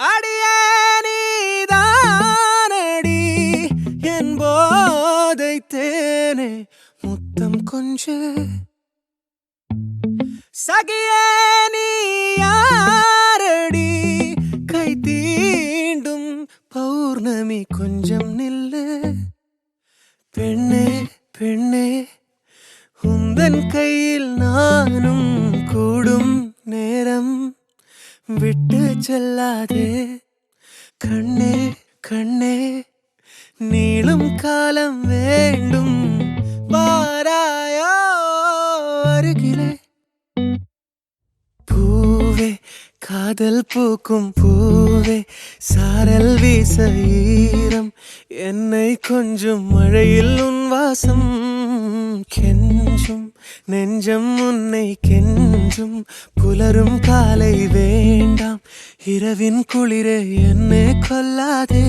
அடியே நீதானடி என் போதை தேனே முத்தம் கொஞ்சு சகியே நீ யாரடி கை தீண்டும் பௌர்ணமி கொஞ்சம் நில்லு பெண்ணே பெண்ணே உந்தன் கையில் நானும் கூடும் நேரம் விட்டு செல்லாதே கண்ணே கண்ணே நீளும் காலம் வேண்டும் வாராயோ அருகிலே பூவே காதல் பூக்கும் பூவே சாரல் வீச ஈரம் என்னை கொஞ்சம் மழையில் உன் வாசம் கெஞ்சும் நெஞ்சம் உன்னை கெஞ்சும் புலரும் காலை வேண்டாம் இரவின் குளிரே என்னை கொல்லாதே